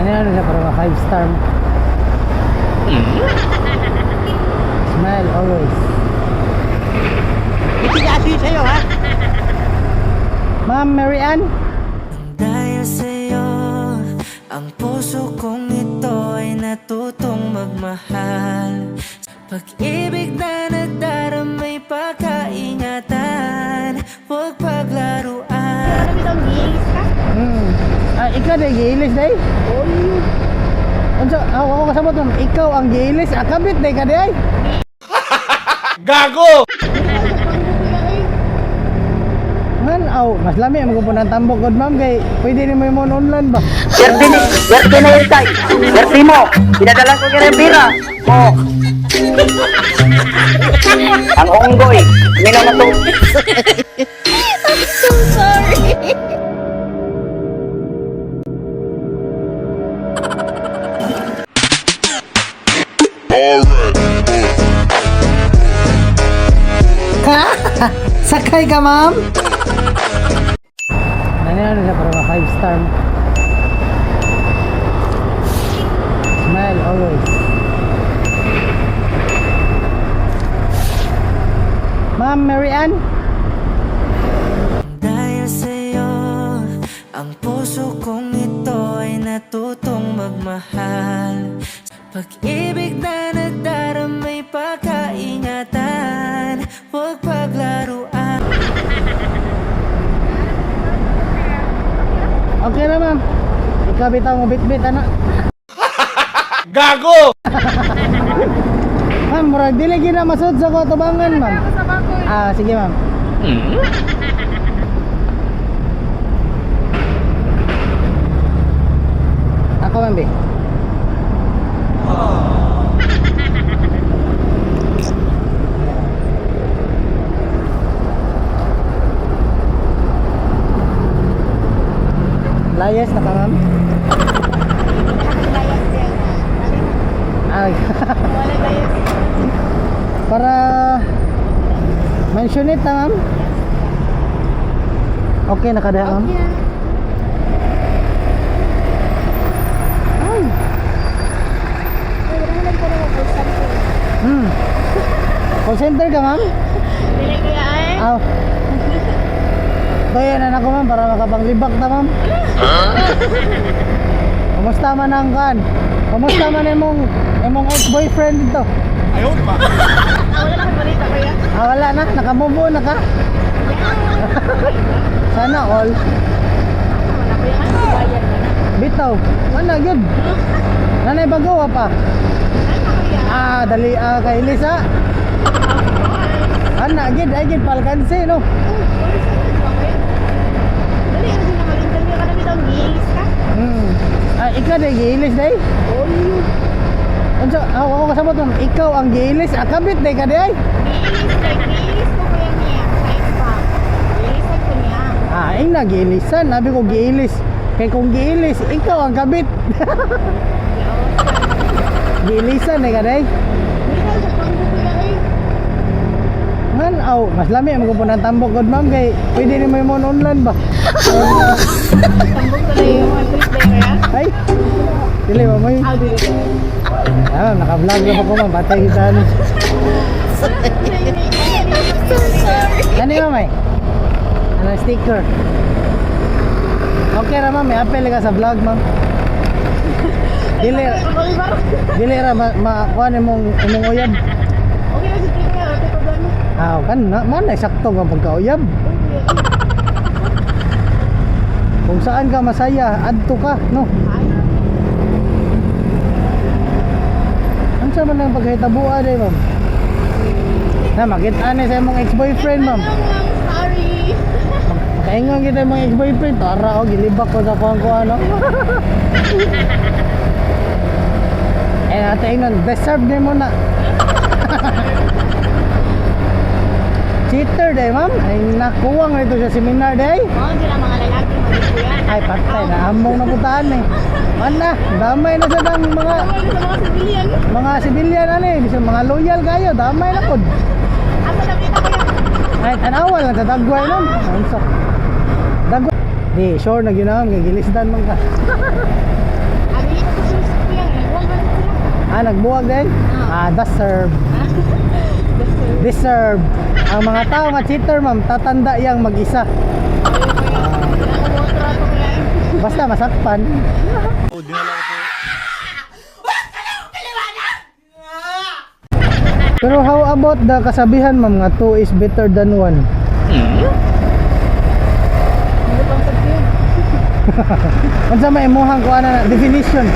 Ano siya para mga 5 star. Smile always. Ipigasi sa'yo, ha? Ma'am Mary Ann? Dahil sa'yo, ang puso kong ito ay natutong magmahal. Pag-ibig na nagdaramay pagkaingatan, huwag paglaruan. Ano bitang gilis ka? Ikaw na giilis day? Oy. Ako kasabot mo, ikaw ang giilis. Kabit day ka day? Gago! Man, mas lami ang magpunan tambok god ma'am kay pwede ni mo yung online ba? Swerte na yun tay. Swerte mo. Pinadala ko kaya bira. Oh. Ang unggoy. Minum na to. So sorry. Sakay ka ma'am? Ano siya para mga 5 star. Smile always. Ma'am Mary Ann? Dahil sa'yo, ang puso kong ito ay natutong magmahal. Pag-ibig na nagdaramay pagkaingatan, huwag paglaruan. Okay na ma'am. Ikaw bitaw mo bit-bit anak. Gago! Ma'am, murag dili gina masud sa ko tubangan ma'am. Sige ma'am. Ako ma'am be. Layas na ka ma'am? Ay. Para mention it na ma'am? Okay na kada ma'am? Ay. Call center ka ma'am? Dili kaya ay. Kaya na ako ma'am para makapanglibak na ma'am. Kumusta man ang kan? Kumusta man imong ex-boyfriend dito? Ayaw di ba? Wala na balita kaya. Wala na, nakamubo na ka. Sana all. Wala ko yan. Bayan na. Bitaw, ano yun? Nanay bagawa pa. Ano kaya? Dali kay Elisa. Ana gid palkansi no. Dali ano sila mag-interview ka na bitang gilis ka? Ikaw na giilis day? Oy. Ako kasabot mo, ikaw ang giilis. Kabit day ka day? Gilis ko kuya niya. Kahit pa. Gilisan ko niya. Ina giilisan, sabi ko giilis. Kay kung giilis, ikaw ang kabit. Giilisan day ka day? Gilisan sa pangko kuya ay. Man, mas lami ang magpunan tambok god ma'am kay pwede ni mo yung online ba? Tambok ko na yung mga trip day kaya. Ay, dili mo may. Dili. Naka-vlog na ako ma'am, batay kita ano. So sorry. Ano yung may? Ano sticker? Okay ra ma'am, may apel ka sa vlog ma'am. Dili ra makuha imong uyab. Okay na si Tingya. Ate ko gano'n. Kan na man eksakto nga pagkauyab. Kung saan ka masaya, adto ka, no? Ano sa man ang paghitabuan day ma'am? Makita ni sa imong ex-boyfriend ma'am. Sorry. Kaingon kita mga ex-boyfriend, tara o, gilibak ko sa kuhan ano. Ate ingon, deserve din mo na. Cheater day ma'am, ay nakuwang nito sa seminar day. Sila mga lalaki mag-ikuyan. Ay patay, naamong na putahan eh. Mana, damay na sa dang mga Sa mga civilian. sibilyan ano eh, bisag mga loyal kayo, damay na pod. Asa na kita kayo? Ay tanawal lang sa dagway nun. Ano dagway. Di, sure na ginawang, gigilisdan man ka. Abi nagbuwag din? Deserve. Deserve. Ang mga tao nga cheater, ma'am, tatanda yang mag-isa. Basta masakpan. Pero how about the kasabihan, ma'am, nga 2 is better than 1? Unsa may imuhang ko ana definition?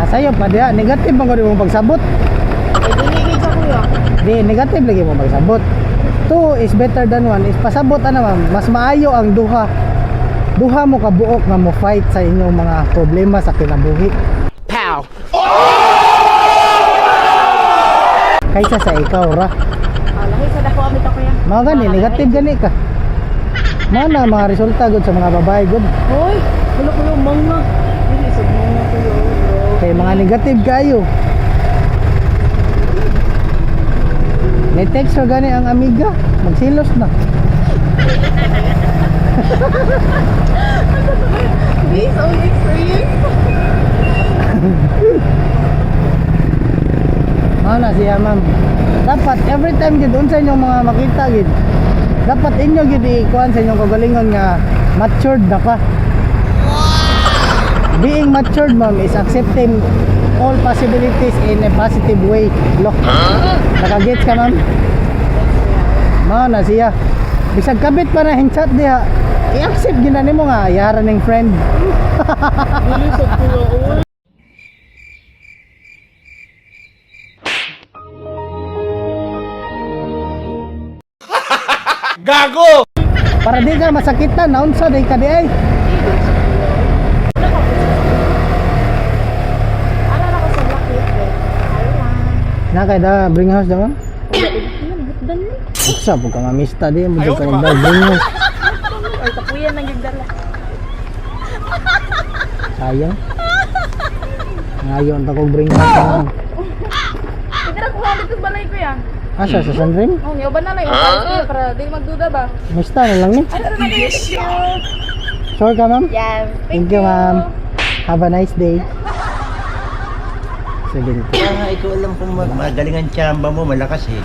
Sayo pa diha, negative man ko mo pagsabot. Di negative lagi mo pagsabot. 2 is better than 1 is pasabot ana ma'am, mas maayo ang duha. Duha mo ka buok nga mo fight sa inyong mga problema sa kinabuhi. Pow! Kaysa sa ikaw ra. Mga gani, negative gani ka. Mana mga resulta gud sa mga babae gud. Hoy, kulo mga. Ilisod mo na kulo. Kay mga negative kayo. May text ra gani ang amiga, magsilos na. Based on experience. Na siya ma'am. Dapat every time gid unsa inyong mga makita gid. Dapat inyo gid ikuan sa inyong kagalingon nga matured na ka. Being matured, ma'am, is accepting all possibilities in a positive way. Look. Nakagets ka, ma'am? Mao na siya. Bisag kabit pa na hinchat diha. I-accept gina nimo nga yaran ning friend. Ilisod kulo. Oy. Gago! Para di ka masakitan, naunsa di ka di ay. Ano na ko sa lakit eh. Nakay da bring house daw, ma'am? Dan ni. Usa po ka mamista di mo ka magdaw bring house. Ay kapuyan nang gigdala. Sayang. Ngayon ta ko bring house, ma'am. Sige ra ko dito sa balay ko yan. Asa sa Sunrim? Oh, yaban na lang yung para di magduda ba. Mista na lang ni. Ano na lang? Sure ka, ma'am? Yes. Thank you, ma'am. Have a nice day. Sige. Kaya nga ikaw alam kung magaling ang tsamba mo, malakas eh.